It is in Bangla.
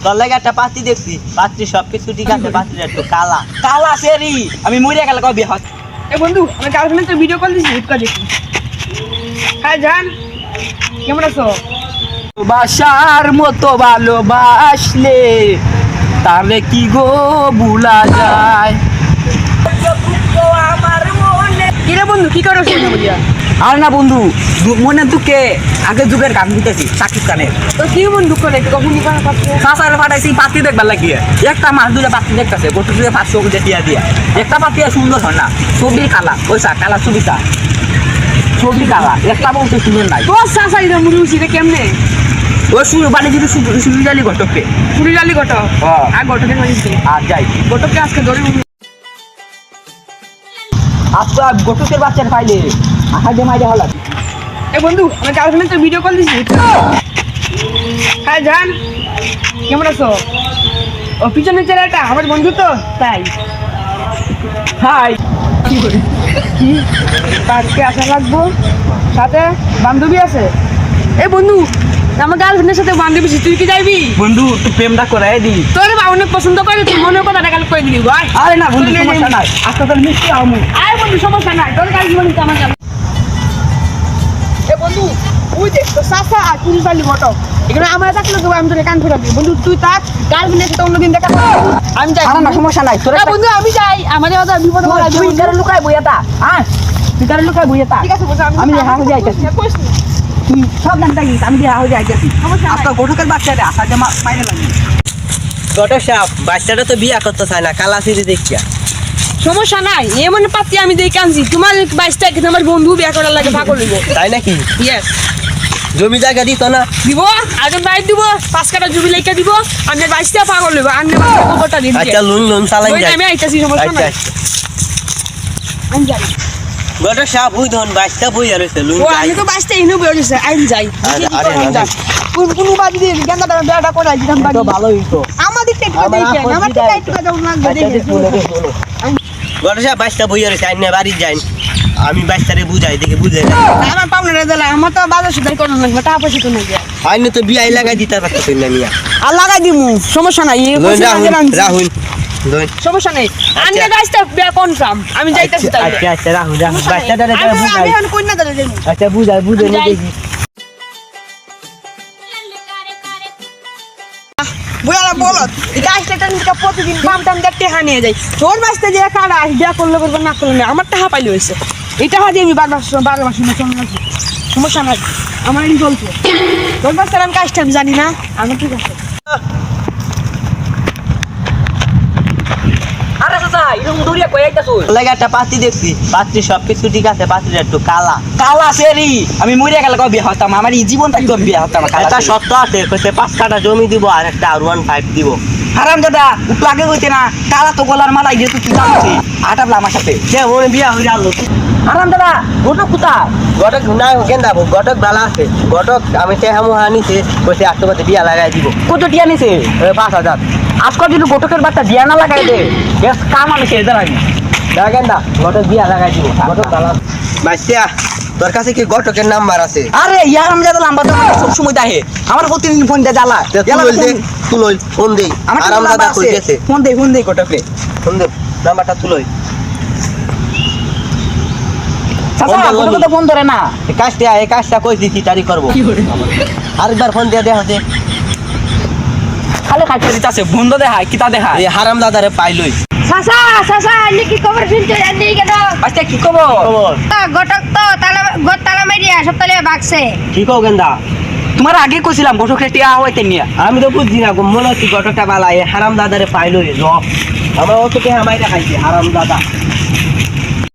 তোর লাগে একটা পাত্রী দেখছি, পাত্রী সবকিছু ঠিক আছে, পাত্রীটা একটু কালা কালা সেরি। আমি মরে গেলে কবে বিয়ে হয়? এ বন্ধু, আমি গার্লফ্রেন্ড তো ভিডিও কল দিছি, হিট দেখি। হ্যাঁ জান, কেমন আছো? বাসার মতো ভালোবাসলে তাহলে কি গো ভুলা যায়? কি রে বন্ধু, কি করো শুনে বলিয়া? আর না বন্ধু, মনে দুঃখে আগের যুগের গান দিতেছি সাকিব খানের। তো কি বন্ধু করে কখন কি করা পাচ্ছে? চাষারে পাঠাইছি পাত্রী দেখবার লাগিয়ে, একটা মাছ দুটা পাত্রী দেখতেছে, গোটা দুটো 500 দিয়া দিয়া। একটা পাত্রী সুন্দর হয় না, ছবি কালা, ওইসা কালা ছবিটা ছবি কালা, একটা বলতে সুন্দর নাই। তোর শাশাই না মুড়ি উচিতে কেমনে? ওই শুরু বাড়ি যদি সুবিধালি ঘটককে পুরি জালি ঘটক। হ্যাঁ। আর ঘটকের মাঝে আর যাই ঘটককে আজকে ধরে আজকে গোটকের বাচ্চার পাইলে আহাজে মাইরে হল। এ বন্ধু, আমি গার্লফ্রেন্ড তো ভিডিও কল দিছি। হ্যাঁ জান, কেমন আছো? ও পিছনের ছেলেটা আমার বন্ধু তো, তাই। হাই কি করি? কি আজকে আসা লাগবো? সাথে বান্ধবী আছে? এ বন্ধু, আমার গার্লফ্রেন্ডের সাথে বান্ধবী, তুই কি যাইবি? বন্ধু তুই প্রেমটা করাই দি। তোর অনেক পছন্দ করে, তুই মনের কথাটা কাল করে দিবি ভাই। আরে না বন্ধু, সমস্যা নাই, আজকে তোর মিষ্টি আমু। আরে বন্ধু, সমস্যা নাই, তোর গার্লফ্রেন্ড আমার গাল। এ বন্ধু, তুই দেখ তো সাসা আর পুলিশ বালি ঘটক এখানে আমার থাকলে তো আমি তোরে কান ফেরা দিই। বন্ধু তুই থাক, গার্লফ্রেন্ডের সাথে অন্যদিন দেখা করবি। আমি যাই। আরে না সমস্যা নাই, তোর না বন্ধু, আমি যাই, আমাদের কথা বিপদ হবে। তুই কারে লুকাই বইয়াতা, হ্যাঁ তুই কারে লুকাই বইয়াতা। ঠিক আছে বন্ধু, আমি হাউ যাইতাছি, কইস না। তুই সব নাম থাকিস, আমি হাউ যাইতাছি। সমস্যা নাই। আজকে গোটকের বাচ্চাটা আসা যে মাইরে লাগি। গোটক সাহেব, বাচ্চাটা তো বিয়া করতে চায় না, কালা সিরি দেখিয়া। সমস্যা নাই, এমন পাতি আমি দেখে আনছি। তোমার 22টা কিন্তু আমার বন্ধু বিয়ে করার লাগে পাগল হইব। তাই নাকি? ইয়েস, জমি জায়গা দিত না? দিব আগে বাইর দিব, 5 কাটা জমি লেখা দিব। আমি 22টা পাগল হইব, আমি কতটা দিন আচ্ছা লোন লোন চালাই যাই। আমি আইতাছি, সমস্যা নাই। আমি যাই। গোটক সাহেব বুঝ ধন বাচ্চা বই আর হইছে লোন ও যাই। আমি তো 22টা ইনু বের হইছে, আমি যাই। আরে না কোন বাদি দিয়ে গেন্দা বেড়া করাই দিতাম বাড়ি। তো ভালোই তো। আমার দিকটা একটু দেখেন, আমার দিকটা একটু কাজ লাগবে দেখেন। গোটক সাহেব বাচ্চা বই আর হইছে, আইনে বাড়ি যাই, আমি বাচ্চারে বুঝাই দেখে বুঝাই। আমার পাবনা রে দিলা, আমার তো বাজার সুদাই করন লাগবে, টাকা পয়সা তো নাই। আইনে তো বিয়াই লাগাই দিতে পারতেছেন না মিয়া। আর লাগাই দিমু, সমস্যা নাই। রাহুল সমস্যা নেই, আমি 22টা বিয়া কনফার্ম, আমি যাইতাছি তাহলে। আচ্ছা আচ্ছা রাহুল রাহুল বাচ্চাটারে আমি বুঝাই। এখন কই না দাঁড়া যাই। আচ্ছা বুঝাই বুঝে নি দেখি। বুয়ালা বলো, এই গাছটা টানকা প্রতিদিন বাম টান দেখতে হানিয়ে যায়। তোর বাসতে যে কারা বিয়া করলে করবে না করলে না, আমার টাকা পাইলে হয়েছে। এই টাকা দিয়ে আমি বারবার সমস্যা নাই, আমার এই চলছে। তোর বাসতে আমি কাজটা আমি জানি না, আমি ঠিক আছে। আরে চাচা এরকম দূরিয়া কই আইতাছু? লাগে একটা পাত্রী দেখছি, পাত্রী সবকিছু ঠিক আছে, পাত্রীটা একটু কালা কালা সেরি। আমি মরে গেলে কবে বিয়ে হতাম, আমার এই জীবনটা একদম বিয়ে হতাম। এটা সত্য আছে, কইছে 5 কাটা জমি দিব আর একটা R15 দিব। হারাম দাদা একটু আগে কইতে না, কালা তো গলার মালাই যেহেতু তুই জানছিস আটাবলা আমার সাথে যে ওর বিয়া হইয়া আলো। হারাম দাদা ঘটক কোথায়? ঘটক না গেন্দা ঘটক ভালো আছে। ঘটক আমি টেহামু আনিছে, কইছে আটটাতে বিয়া লাগাই দিব। কত টিয়া নিছে? 5000। আজকাল যদি ঘটকের বাচ্চা বিয়া না লাগাই দে, বেশ কাম আমি শেষ দাঁড়াবি না গেন্দা। ঘটক বিয়া লাগাই দিব, ঘটক ভালো। বাচ্চা তোর কাছে কি ঘটকের নাম্বার আছে? আরে ইয়ার আমি যাতে নাম্বার তো সব সময় দেয়, আমার প্রতিদিন ফোন দে জ্বালা। তুলই ফোন দেই, আরাম দাদা কইতেছে। ফোন দেই ঘটকে, ফোন দে নাম্বারটা তুলই। ফোন ধরে না, এই কাজটা কই দিছি তারি করবো। আরেকবার ফোন দিয়ে দেখা দে, খালি কাজ দিতেছে বন্ধ দেখায় কিতা দেখায়। এই হারাম দাদারে পাইলই। সাসা সাসা আনি কি খবর শুনতে জানি কেন? আচ্ছা কি খবর? গটক তো তালা তালা মারিয়া সব তালে বাগছে। কি কও গেন্দা? তোমার আগে কইছিলাম ঘটকটা টিয়া হইতে নিয়া। আমি তো বুঝছি না গো, মনে হচ্ছে ঘটকটা বালা। এই হারাম দাদারে পাইলই র, আমার অত কে হামাইরা খাইছে হারাম দাদা।